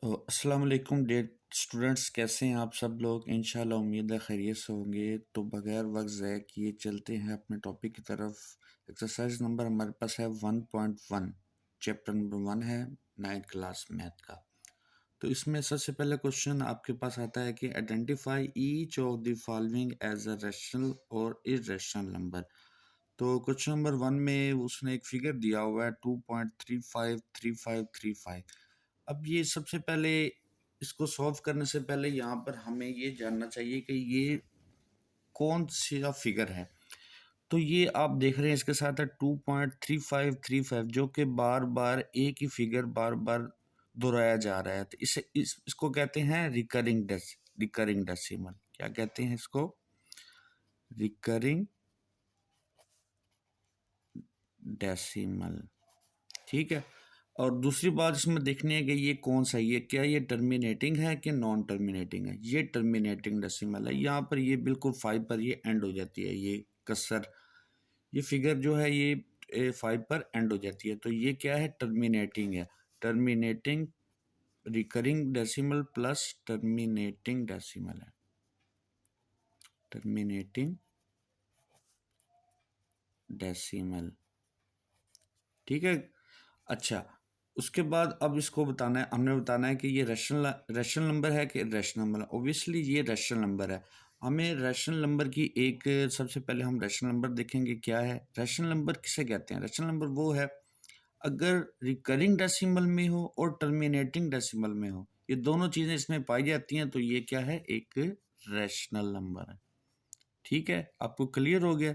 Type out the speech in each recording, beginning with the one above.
अस्सलाम वालेकुम dear students, कैसे हैं आप सब लोग। इंशाल्लाह उम्मीद है खैरियत से होंगे। तो बगैर वक्त ज़ाय किए चलते हैं अपने टॉपिक की तरफ। एक्सरसाइज नंबर हमारे पास है 1.1, चैप्टर नंबर 1 है 9th क्लास मैथ का। तो इसमें सबसे पहले क्वेश्चन आपके पास आता है कि identify each of the following as a rational और इरेशनल नंबर। तो क्वेश्चन नंबर 1 में उसने एक फिगर दिया हुआ है 2.353535। अब ये सबसे पहले इसको सॉल्व करने से पहले यहाँ पर हमें ये जानना चाहिए कि ये कौन सा फिगर है। तो ये आप देख रहे हैं इसके साथ है 2.3535, जो कि बार बार एक ही फिगर बार बार दोहराया जा रहा है। तो इसको कहते हैं रिकरिंग डेसिमल। क्या कहते हैं इसको? Recurring decimal. ठीक है। और दूसरी बात इसमें देखनी है कि ये कौन सा है, ये क्या ये टर्मिनेटिंग है कि नॉन टर्मिनेटिंग है। ये टर्मिनेटिंग डेसिमल है। यहाँ पर ये बिल्कुल 5 पर ये एंड हो जाती है, ये कसर, ये फिगर जो है ये 5 पर एंड हो जाती है। तो ये क्या है? टर्मिनेटिंग है। Terminating recurring decimal plus terminating decimal है। Terminating decimal. ठीक है। अच्छा, उसके बाद अब इसको बताना है, हमने बताना है कि ये रैशनल नंबर है कि इरेशनल नंबर है। ऑब्वियसली ये रैशनल नंबर है। हमें रैशनल नंबर की एक सबसे पहले हम रैशनल नंबर देखेंगे क्या है। रैशनल नंबर किसे कहते हैं? रैशनल नंबर वो है अगर रिकरिंग डेसिमल में हो और टर्मिनेटिंग डेसिमल में हो, ये दोनों चीज़ें इसमें पाई जाती हैं, तो ये क्या है? एक रैशनल नंबर है। ठीक है, आपको क्लियर हो गया?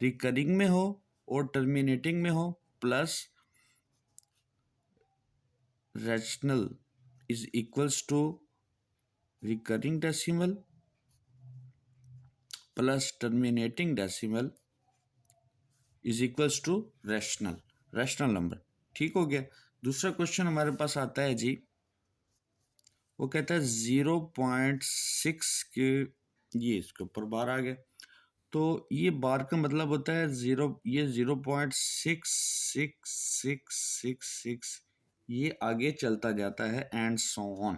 रिकरिंग में हो और टर्मिनेटिंग में हो plus rational is equals to recurring decimal plus terminating decimal is equals to rational number. ठीक हो गया। दूसरा क्वेश्चन हमारे पास आता है जी, वो कहता है 0.6 के, ये इसके ऊपर बार आ गया। तो ये बार का मतलब होता है जीरो, ये 0.66666, ये आगे चलता जाता है एंड सो ऑन।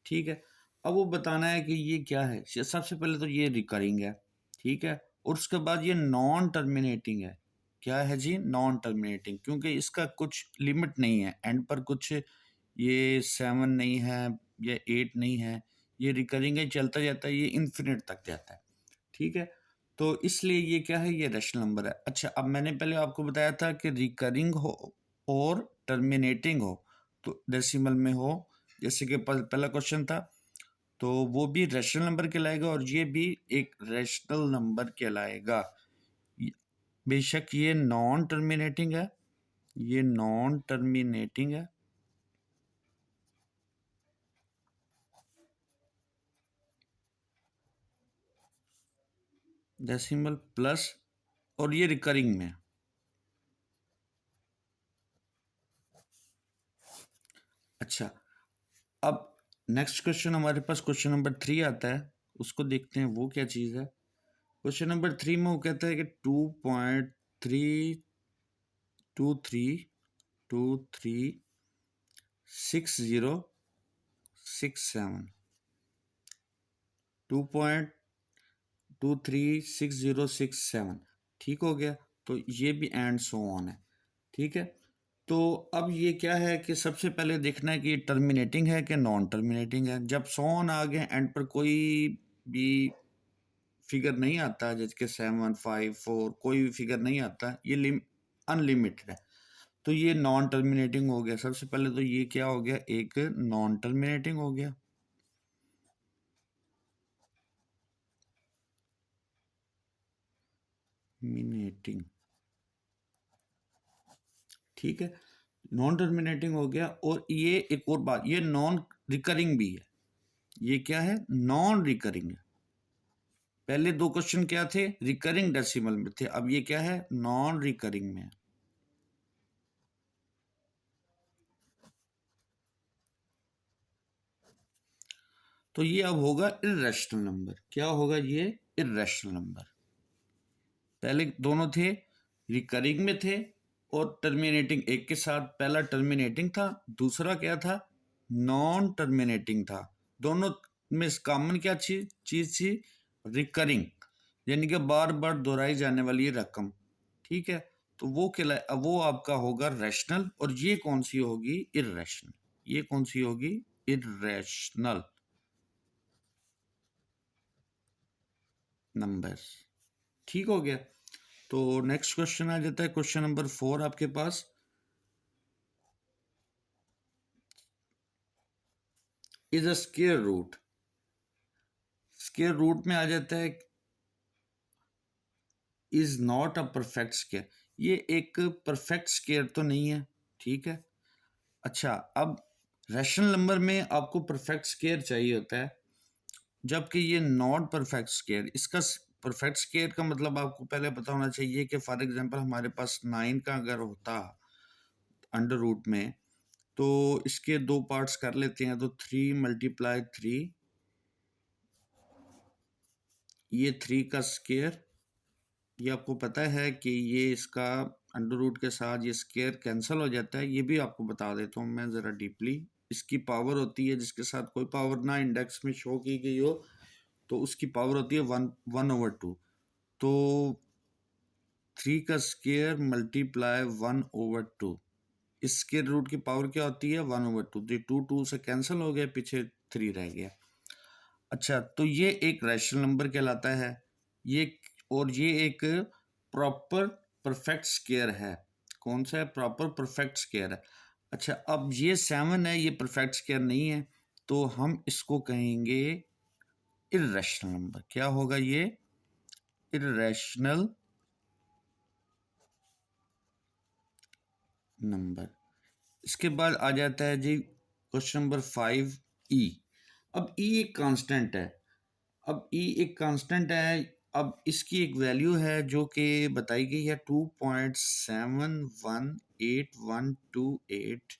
ठीक है। अब वो बताना है कि ये क्या है। सबसे पहले तो ये रिकरिंग है। ठीक है। और उसके बाद ये नॉन टर्मिनेटिंग है। क्या है जी? नॉन टर्मिनेटिंग, क्योंकि इसका कुछ लिमिट नहीं है एंड पर, कुछ ये 7 नहीं है, ये 8 नहीं है, ये रिकरिंग है, चलता जाता है, ये इन्फिनिट तक जाता है। ठीक है। तो इसलिए ये क्या है? ये रैशनल नंबर है। अच्छा, अब मैंने पहले आपको बताया था कि रिकरिंग हो और टर्मिनेटिंग हो तो डेसिमल में हो, जैसे कि पहला क्वेश्चन था, तो वो भी रैशनल नंबर कहलाएगा और ये भी एक रैशनल नंबर कहलाएगा। बेशक ये नॉन टर्मिनेटिंग है, ये नॉन टर्मिनेटिंग है, डेसिमल प्लस, और ये रिकरिंग में। अच्छा, अब नेक्स्ट क्वेश्चन हमारे पास क्वेश्चन नंबर 3 आता है, उसको देखते हैं वो क्या चीज़ है। क्वेश्चन नंबर 3 में वो कहता है कि 2.3236067, 2.236067। ठीक हो गया। तो ये भी एंड सो ऑन है। ठीक है। तो अब ये क्या है कि सबसे पहले देखना है कि ये टर्मिनेटिंग है कि नॉन टर्मिनेटिंग है। जब सो ऑन आ गए, एंड पर कोई भी फिगर नहीं आता, जैसे कि 7, 5, 4, कोई भी फिगर नहीं आता, ये अनलिमिटेड है, तो ये नॉन टर्मिनेटिंग हो गया। सबसे पहले तो ये क्या हो गया? एक नॉन टर्मिनेटिंग हो गया। टर्मिनेटिंग। ठीक है। नॉन टर्मिनेटिंग हो गया। और ये एक और बात, ये नॉन रिकरिंग भी है। ये क्या है? नॉन रिकरिंग है। पहले दो क्वेश्चन क्या थे? रिकरिंग डेसिमल में थे, अब ये क्या है? नॉन रिकरिंग में है। तो ये अब होगा इर्रेशनल नंबर। क्या होगा ये? Irrational number. पहले दोनों थे रिकरिंग में थे और टर्मिनेटिंग एक के साथ। पहला टर्मिनेटिंग था, दूसरा क्या था? नॉन टर्मिनेटिंग था। दोनों में कॉमन क्या चीज थी? रिकरिंग, यानी कि बार बार दोहराई जाने वाली रकम। ठीक है, तो वो आपका होगा रैशनल, और ये कौन सी होगी? इर्रेशनल। ये कौन सी होगी? Irrational number. ठीक हो गया। तो नेक्स्ट क्वेश्चन आ जाता है, क्वेश्चन नंबर 4 आपके पास। Is a square root. Square root में आ जाता है is not a perfect square. ये एक परफेक्ट स्क्वायर तो नहीं है। ठीक है। अच्छा, अब रैशनल नंबर में आपको परफेक्ट स्क्वायर चाहिए होता है, जबकि ये नॉट परफेक्ट स्क्वायर। इसका परफेक्ट स्क्वायर का मतलब आपको पहले पता होना चाहिए कि फॉर एग्जांपल हमारे पास 9 का अगर होता अंडर रूट में, तो इसके दो पार्ट्स कर लेते हैं, तो 3 × 3, ये 3 का स्क्वायर। ये आपको पता है कि ये इसका अंडर रूट के साथ ये स्क्वायर कैंसिल हो जाता है। ये भी आपको बता देता हूँ मैं ज़रा डीपली। इसकी पावर होती है जिसके साथ कोई पावर ना इंडेक्स में शो की गई हो, तो उसकी पावर होती है 1/2। तो 3 का स्क्वायर मल्टीप्लाई 1/2, इस स्क्वायर रूट की पावर क्या होती है? 1/2। तो 2 से कैंसिल हो गया, पीछे 3 रह गया। अच्छा, तो ये एक रैशनल नंबर कहलाता है ये, और ये एक प्रॉपर परफेक्ट स्क्वायर है। कौन सा है? प्रॉपर परफेक्ट स्क्वायर है। अच्छा, अब ये 7 है, ये परफेक्ट स्क्वायर नहीं है, तो हम इसको कहेंगे इर्रेशनल नंबर। क्या होगा ये? Irrational number. इसके बाद आ जाता है जी क्वेश्चन नंबर 5, ई। अब ई एक कांस्टेंट है। अब ई एक कांस्टेंट है। अब इसकी एक वैल्यू है जो कि बताई गई है 2.71812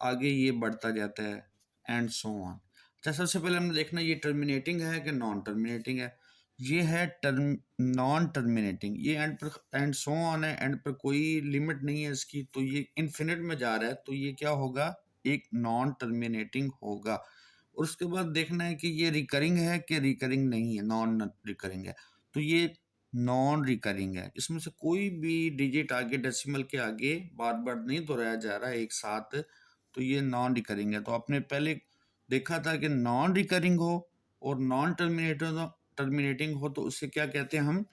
आगे ये बढ़ता जाता है एंड सो ऑन। अच्छा, सबसे पहले हमने देखना ये टर्मिनेटिंग है कि नॉन टर्मिनेटिंग है। ये है नॉन टर्मिनेटिंग। ये एंड पर एंड सो ऑन है, एंड पर कोई लिमिट नहीं है इसकी, तो ये इन्फिनिट में जा रहा है, तो ये क्या होगा? एक नॉन टर्मिनेटिंग होगा। और उसके बाद देखना है कि ये रिकरिंग है कि रिकरिंग नहीं है, नॉन रिकरिंग है। तो ये नॉन रिकरिंग है, इसमें से कोई भी डिजिट आगे डेसिमल के आगे बार बार नहीं दोहराया जा रहा है एक साथ, तो ये नॉन रिकरिंग है। तो आपने पहले देखा था कि नॉन रिकरिंग हो और नॉन टर्मिनेटिंग हो, तो उससे क्या कहते हैं हम?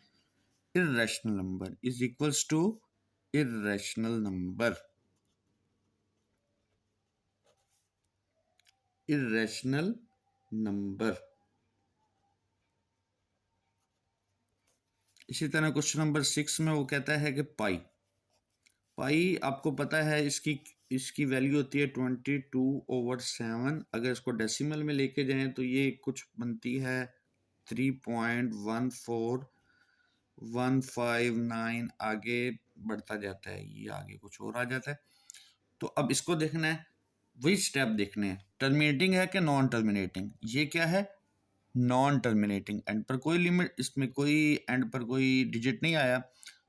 Irrational number is equals to irrational number. Irrational number. इसी तरह क्वेश्चन नंबर 6 में वो कहता है कि पाई। पाई आपको पता है इसकी इसकी वैल्यू होती है 22/7। अगर इसको डेसिमल में लेके जाएं तो ये कुछ बनती है 3.14159, आगे बढ़ता जाता है, ये आगे कुछ और आ जाता है। तो अब इसको देखना है, वही स्टेप देखने हैं, टर्मिनेटिंग है कि नॉन टर्मिनेटिंग। ये क्या है? Non terminating. एंड पर कोई लिमिट, इसमें कोई एंड पर कोई डिजिट नहीं आया,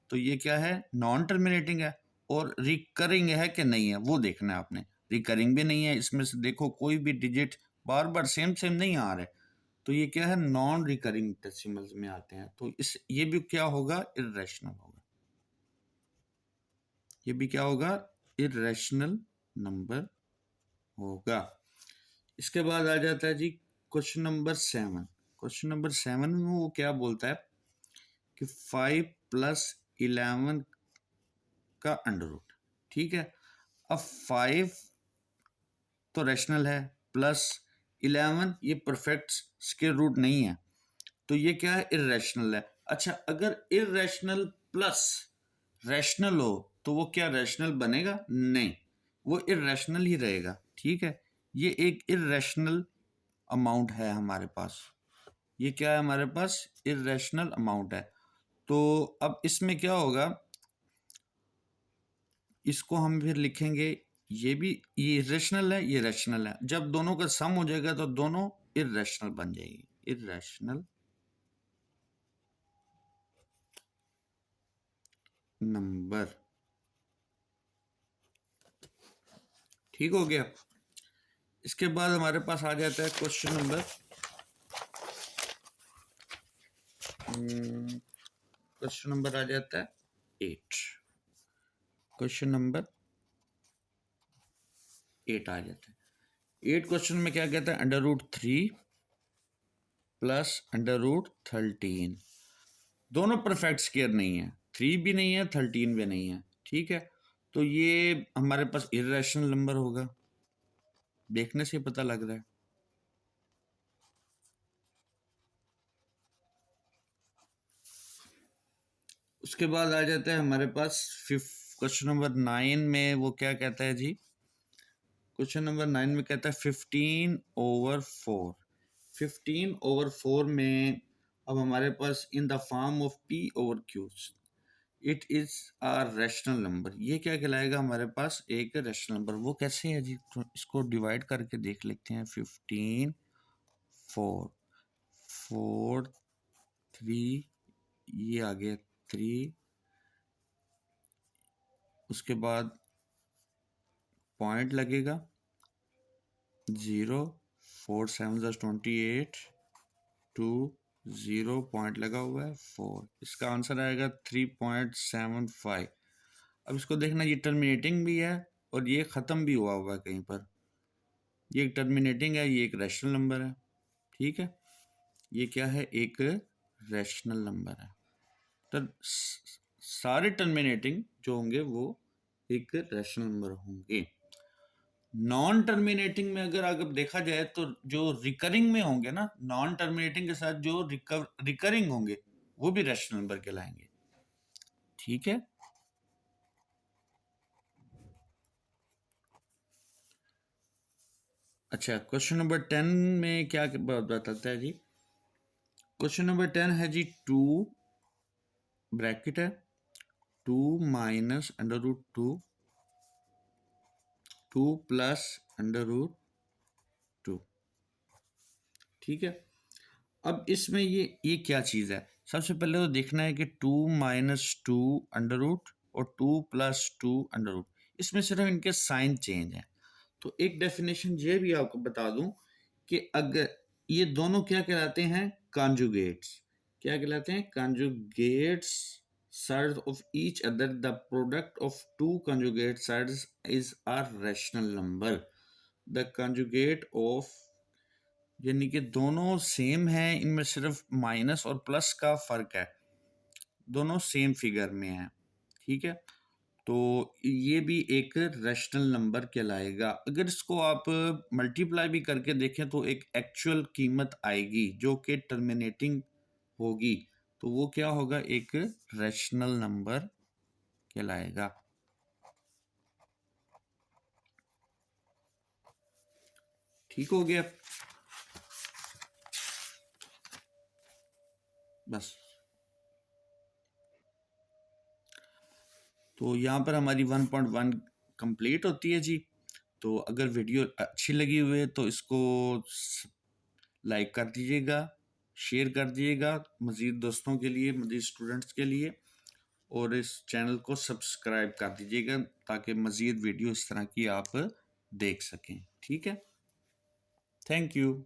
तो ये क्या है? नॉन टर्मिनेटिंग है। और रिकरिंग है कि नहीं है वो देखना है आपने। रिकरिंग भी नहीं है, इसमें से देखो कोई भी डिजिट बार बार सेम सेम नहीं आ रहे, तो ये क्या है? नॉन रिकरिंग डेसिमल्स में आते हैं, तो इस ये भी क्या होगा? इर्रेशनल होगा। ये भी क्या होगा? इर्रेशनल नंबर होगा। इसके बाद आ जाता है जी क्वेश्चन नंबर 7। क्वेश्चन नंबर 7 में वो क्या बोलता है कि 5 + 11 का अंडर रूट। ठीक है। अब 5 तो रैशनल है, +11 ये परफेक्ट स्क्वायर रूट नहीं है, तो ये क्या है? इर्रेशनल है। अच्छा, अगर इर्रेशनल प्लस रैशनल हो, तो वो क्या रैशनल बनेगा? नहीं, वो इर्रेशनल ही रहेगा। ठीक है। ये एक इर्रेशनल अमाउंट है हमारे पास। ये क्या है हमारे पास? इर्रेशनल अमाउंट है। तो अब इसमें क्या होगा? इसको हम फिर लिखेंगे, ये भी ये इरेशनल है, ये रैशनल है। जब दोनों का सम हो जाएगा तो दोनों इरेशनल बन जाएगी। Irrational number. ठीक हो गया। इसके बाद हमारे पास आ जाता है क्वेश्चन नंबर आ जाता है 8। क्वेश्चन नंबर 8 आ जाता है। 8 क्वेश्चन में क्या कहता है, √3 प्लस √13। दोनों परफेक्ट स्क्वायर नहीं है, 3 भी नहीं है 13 भी नहीं है, ठीक है। तो ये हमारे पास इर्रेशनल नंबर होगा, देखने से पता लग रहा है। उसके बाद आ जाता है हमारे पास क्वेश्चन नंबर 9 में। वो क्या कहता है जी, क्वेश्चन नंबर 9 में कहता है 15/4। 15/4 में अब हमारे पास in the form of P/Q it is a rational number. ये क्या कहलाएगा, हमारे पास एक रैशनल नंबर। वो कैसे है जी, तो इसको डिवाइड करके देख लेते हैं। 15, 4, 4, 3, ये आ गया 3, उसके बाद पॉइंट लगेगा 0, 4 7 28, 2 0 पॉइंट लगा हुआ है 4। इसका आंसर आएगा 3.75। अब इसको देखना, ये टर्मिनेटिंग भी है और ये ख़त्म भी हुआ है कहीं पर। ये एक टर्मिनेटिंग है, ये एक रैशनल नंबर है, ठीक है। ये क्या है, एक रैशनल नंबर है। तो सारे टर्मिनेटिंग जो होंगे वो एक रैशनल नंबर होंगे। नॉन टर्मिनेटिंग में अगर देखा जाए तो जो रिकरिंग में होंगे ना, नॉन टर्मिनेटिंग के साथ जो रिकरिंग होंगे वो भी रैशनल नंबर कहलाएंगे, ठीक है। अच्छा, क्वेश्चन नंबर 10 में क्या बताता है जी। क्वेश्चन नंबर 10 है जी, 2 ब्रैकेट है 2 माइनस √2, 2 प्लस √2, ठीक है। अब इसमें ये क्या चीज़ है, सबसे पहले तो देखना है कि 2 - 2 अंडर रूट और 2 + 2 अंडर रूट, इसमें सिर्फ इनके साइन चेंज है। तो एक डेफिनेशन ये भी आपको बता दूं कि अगर ये दोनों क्या कहलाते हैं, कॉन्जुगेट्स। क्या कहलाते हैं, conjugates sides of each other. The product of two conjugate sides is a rational number. The conjugate of, यानी कि दोनों सेम है, इनमें सिर्फ माइनस और प्लस का फर्क है, दोनों सेम फिगर में है, ठीक है। तो ये भी एक रैशनल नंबर कहलाएगा। अगर इसको आप मल्टीप्लाई भी करके देखें तो एक एक्चुअल कीमत आएगी जो कि टर्मिनेटिंग होगी, तो वो क्या होगा, एक रैशनल नंबर कहलाएगा। ठीक हो गया, बस। तो यहाँ पर हमारी 1.1 कंप्लीट होती है जी। तो अगर वीडियो अच्छी लगी हुई है तो इसको लाइक कर दीजिएगा, शेयर कर दीजिएगा मज़ीद दोस्तों के लिए, मज़ीद स्टूडेंट्स के लिए, और इस चैनल को सब्सक्राइब कर दीजिएगा ताकि मज़ीद वीडियो इस तरह की आप देख सकें, ठीक है। Thank you.